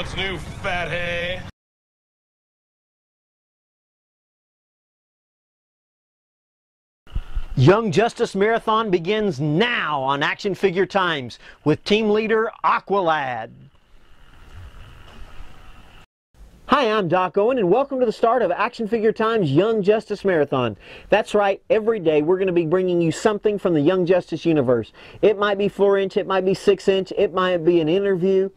What's new, fat hay? Young Justice Marathon begins now on Action Figure Times with team leader Aqualad. Hi, I'm Doc Owen, and welcome to the start of Action Figure Times Young Justice Marathon. That's right, every day we're going to be bringing you something from the Young Justice universe. It might be 4-inch, it might be 6-inch, it might be an interview.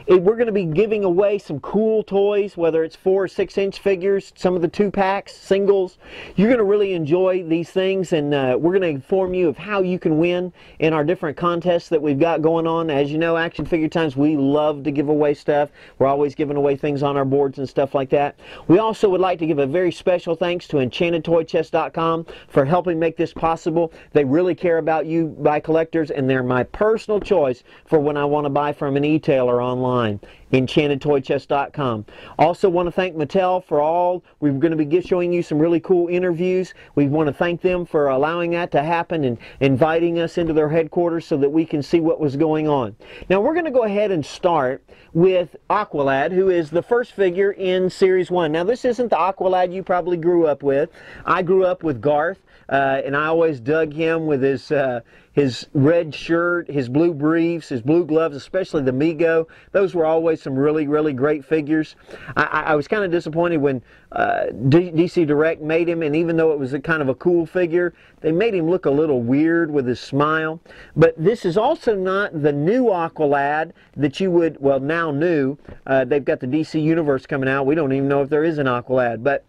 We're going to be giving away some cool toys, whether it's 4 or 6-inch figures, some of the 2-packs, singles. You're going to really enjoy these things, and we're going to inform you of how you can win in our different contests that we've got going on. As you know, Action Figure Times, we love to give away stuff. We're always giving away things on our boards and stuff like that. We also would like to give a very special thanks to EnchantedToyChest.com for helping make this possible. They really care about you buy collectors, and they're my personal choice for when I want to buy from an e-tailer online. EnchantedToyChest.com. Also want to thank Mattel for all. We're going to be showing you some really cool interviews. We want to thank them for allowing that to happen and inviting us into their headquarters so that we can see what was going on. Now we're going to go ahead and start with Aqualad, who is the first figure in Series 1. Now this isn't the Aqualad you probably grew up with. I grew up with Garth, and I always dug him with his red shirt, his blue briefs, his blue gloves, especially the Mego. Those were always some really, really great figures. I was kind of disappointed when DC Direct made him, and even though it was a kind of a cool figure, they made him look a little weird with his smile. But this is also not the new Aqualad that you would, well, now new. They've got the DC Universe coming out. We don't even know if there is an Aqualad, but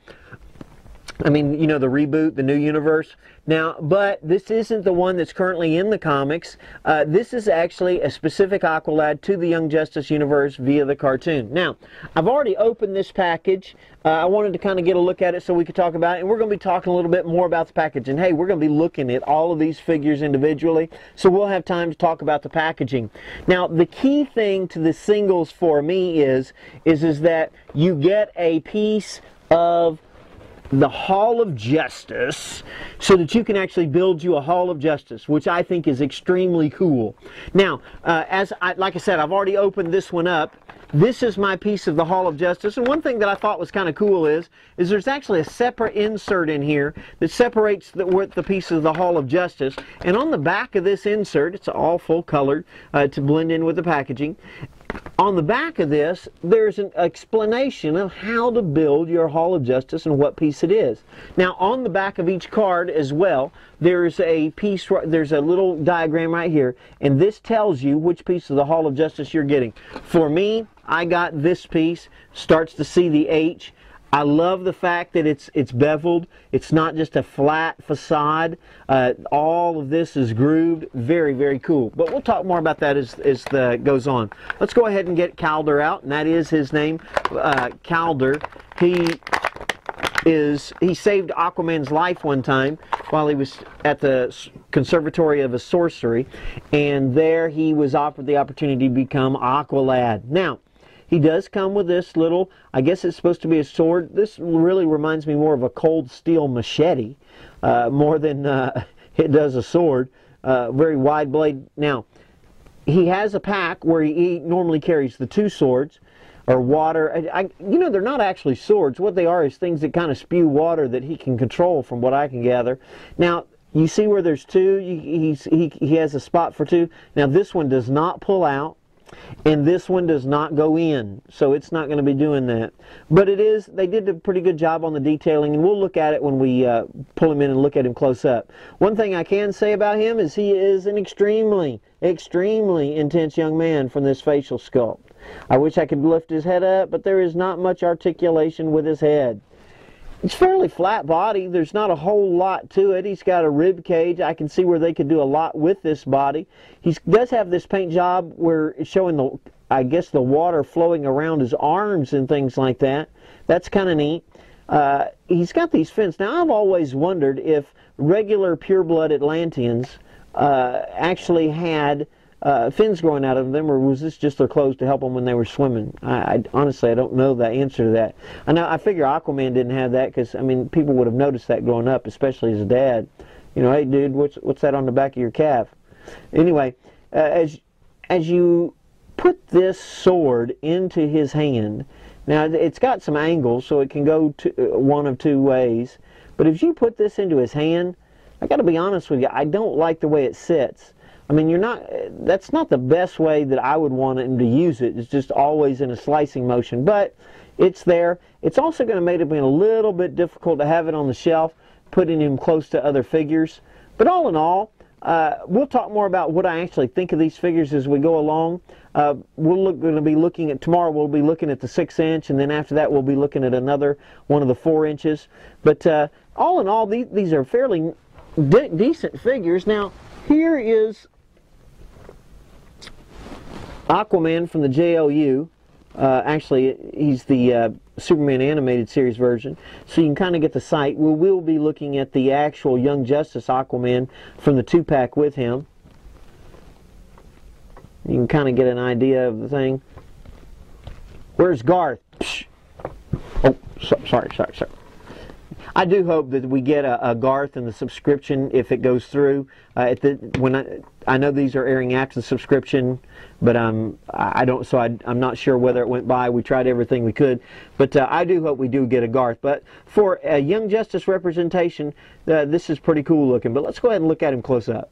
I mean, you know, the reboot, the new universe. Now, but this isn't the one that's currently in the comics. This is actually a specific Aqualad to the Young Justice universe via the cartoon. Now, I've already opened this package. I wanted to kind of get a look at it so we could talk about it. And we're going to be talking a little bit more about the package. And hey, we're going to be looking at all of these figures individually, so we'll have time to talk about the packaging. Now, the key thing to the singles for me is that you get a piece of the Hall of Justice so that you can actually build you a Hall of Justice, which I think is extremely cool. Now, like I said, I've already opened this one up. This is my piece of the Hall of Justice, and one thing that I thought was kind of cool is there's actually a separate insert in here that separates the piece of the Hall of Justice, and on the back of this insert, it's all full colored to blend in with the packaging. On the back of this, there's an explanation of how to build your Hall of Justice and what piece it is. Now, on the back of each card as well, there's a piece, there's a little diagram right here, and this tells you which piece of the Hall of Justice you're getting. For me, I got this piece, starts to see the H. I love the fact that it's beveled. It's not just a flat facade. All of this is grooved. Very, very cool. But we'll talk more about that as the goes on. Let's go ahead and get Calder out, and that is his name, Calder. He saved Aquaman's life one time while he was at the Conservatory of Sorcery, and there he was offered the opportunity to become Aqualad. Now, he does come with this little, I guess it's supposed to be a sword. This really reminds me more of a cold steel machete, more than it does a sword. Very wide blade. Now, he has a pack where he normally carries the 2 swords, or water. You know, they're not actually swords. What they are is things that kind of spew water that he can control, from what I can gather. Now, you see where there's 2? He has a spot for 2. Now, this one does not pull out, and this one does not go in, so it's not going to be doing that. But they did a pretty good job on the detailing, and we'll look at it when we pull him in and look at him close up. One thing I can say about him is he is an extremely, extremely intense young man from this facial sculpt. I wish I could lift his head up, but there is not much articulation with his head. It's fairly flat body. There's not a whole lot to it. He's got a rib cage. I can see where they could do a lot with this body. He does have this paint job where it's showing I guess the water flowing around his arms and things like that. That's kind of neat. He's got these fins. Now, I've always wondered if regular pure-blood Atlanteans actually had fins growing out of them, or was this just their clothes to help them when they were swimming? Honestly, I don't know the answer to that. I figure Aquaman didn't have that because, I mean, people would have noticed that growing up, especially his dad. You know, hey, dude, what's that on the back of your calf? Anyway, as you put this sword into his hand, now it's got some angles so it can go one of two ways, but if you put this into his hand, I got to be honest with you, I don't like the way it sits. I mean, that's not the best way that I would want him to use it. It's just always in a slicing motion, but it's there. It's also going to make it a little bit difficult to have it on the shelf, putting him close to other figures. But all in all, we'll talk more about what I actually think of these figures as we go along. Going to be looking at, tomorrow we'll be looking at the 6-inch, and then after that we'll be looking at another one of the 4 inches. But all in all, these are fairly decent figures. Now, here is Aquaman from the JLU. Actually, he's the Superman animated series version, so you can kind of get the sight. We will be looking at the actual Young Justice Aquaman from the 2-pack with him. You can kind of get an idea of the thing. Where's Garth? Psh. Oh, sorry. I do hope that we get a Garth in the subscription if it goes through. I know these are airing after the subscription, but I'm not sure whether it went by. We tried everything we could, but I do hope we do get a Garth. But for a Young Justice representation, this is pretty cool looking. But let's go ahead and look at him close up.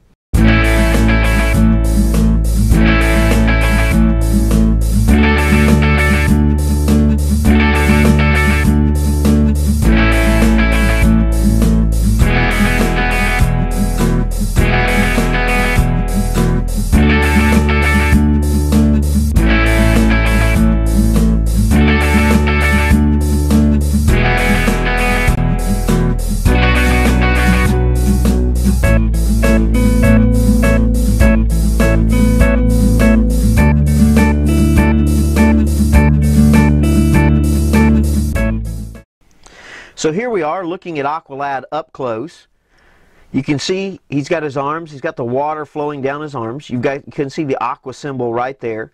So here we are looking at Aqualad up close. You can see he's got his arms, he's got the water flowing down his arms. You can see the aqua symbol right there.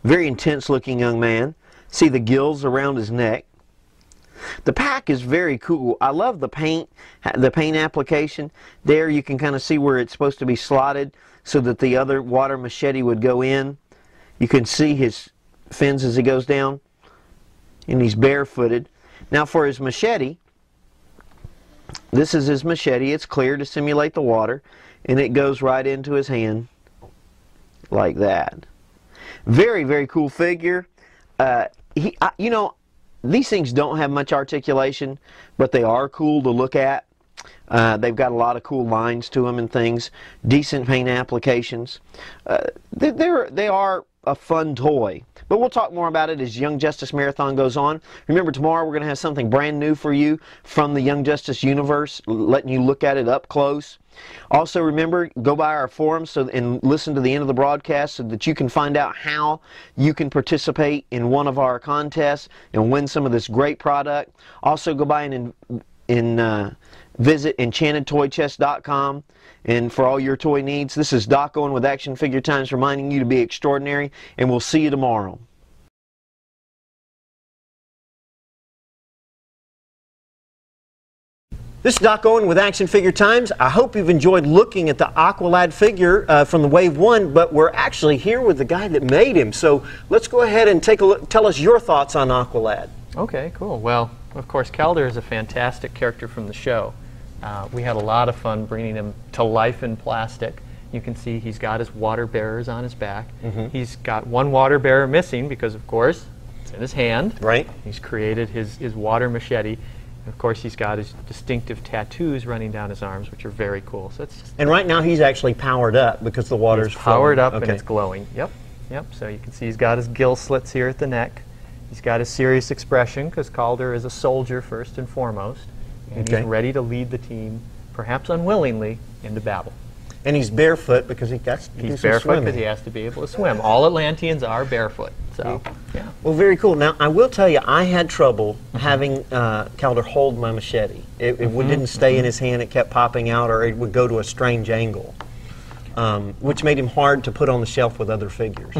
Very intense looking young man. See the gills around his neck. The pack is very cool. I love the paint application. There you can kind of see where it's supposed to be slotted so that the other water machete would go in. You can see his fins as he goes down, and he's barefooted. Now for his machete, this is his machete. It's clear to simulate the water, and it goes right into his hand like that. Very, very cool figure. You know, these things don't have much articulation, but they are cool to look at. They've got a lot of cool lines to them and things. Decent paint applications. They are a fun toy. But we'll talk more about it as Young Justice Marathon goes on. Remember, tomorrow we're going to have something brand new for you from the Young Justice universe, letting you look at it up close. Also, remember, go by our forums and listen to the end of the broadcast so that you can find out how you can participate in one of our contests and win some of this great product. Also, go by and visit enchantedtoychest.com. And for all your toy needs, this is Doc Owen with Action Figure Times reminding you to be extraordinary, and we'll see you tomorrow. This is Doc Owen with Action Figure Times. I hope you've enjoyed looking at the Aqualad figure from the Wave 1, but we're actually here with the guy that made him. So let's go ahead and take a look. Tell us your thoughts on Aqualad. Okay, cool. Well, of course, Calder is a fantastic character from the show. We had a lot of fun bringing him to life in plastic. You can see he's got his water bearers on his back. He's got one water bearer missing because, of course, it's in his hand. Right. He's created his water machete. And of course, he's got his distinctive tattoos running down his arms, which are very cool. So it's just, and right now he's actually powered up because the water's powered up okay. And it's glowing. Yep. So you can see he's got his gill slits here at the neck. He's got his serious expression because Calder is a soldier first and foremost. And he's ready to lead the team, perhaps unwillingly, into battle. And he's barefoot because he's barefoot because he has to be able to swim. All Atlanteans are barefoot. So, yeah. Well, very cool. Now, I will tell you, I had trouble having Calder hold my machete. It didn't stay in his hand. It kept popping out, or it would go to a strange angle, which made him hard to put on the shelf with other figures.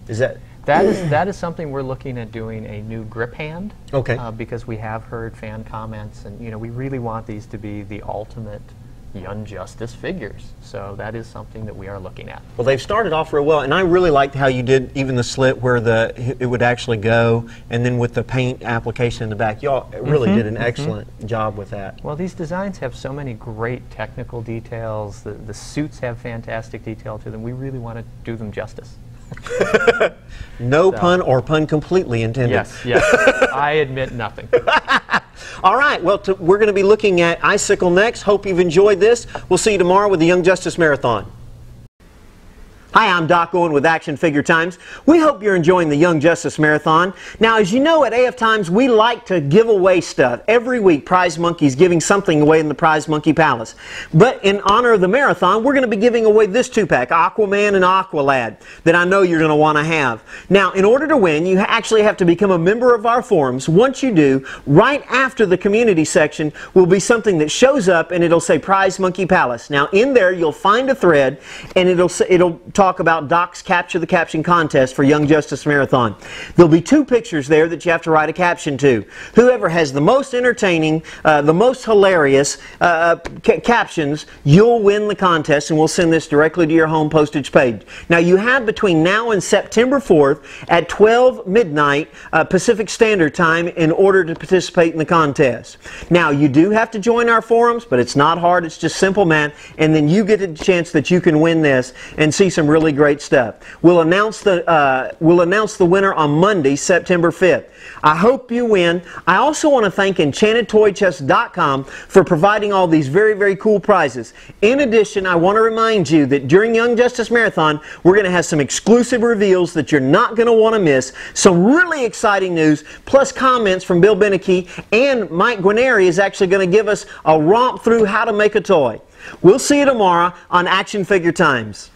Is that... That is something we're looking at doing, a new grip hand. Okay. Because we have heard fan comments, and we really want these to be the ultimate Young Justice figures. So that is something that we are looking at. Well, they've started off real well, and I really liked how you did even the slit where it would actually go, and then with the paint application in the back. Y'all really did an excellent job with that. Well, these designs have so many great technical details. The suits have fantastic detail to them. We really want to do them justice. No pun or pun completely intended. Yes, yes. I admit nothing. All right, well, we're going to be looking at Icicle next. Hope you've enjoyed this. We'll see you tomorrow with the Young Justice Marathon. Hi, I'm Doc Owen with Action Figure Times. We hope you're enjoying the Young Justice Marathon. Now, as you know, at AF Times, we like to give away stuff. Every week, Prize Monkey's giving something away in the Prize Monkey Palace. But in honor of the marathon, we're going to be giving away this 2-pack, Aquaman and Aqualad, that I know you're going to want to have. Now, in order to win, you actually have to become a member of our forums. Once you do, right after the community section will be something that shows up, and it'll say Prize Monkey Palace. Now, in there, you'll find a thread, and it'll talk about Doc's Capture the Caption contest for Young Justice Marathon. There'll be 2 pictures there that you have to write a caption to. Whoever has the most entertaining, the most hilarious captions, you'll win the contest, and we'll send this directly to your home postage paid. Now, you have between now and September 4th at 12 midnight Pacific Standard Time in order to participate in the contest. Now, you do have to join our forums, but it's not hard. It's just simple math, and then you get a chance that you can win this and see some really great stuff. We'll announce the winner on Monday, September 5th. I hope you win. I also want to thank EnchantedToyChest.com for providing all these very, very cool prizes. In addition, I want to remind you that during Young Justice Marathon, we're going to have some exclusive reveals that you're not going to want to miss. Some really exciting news, plus comments from Bill Benecke, and Mike Guarneri is actually going to give us a romp through how to make a toy. We'll see you tomorrow on Action Figure Times.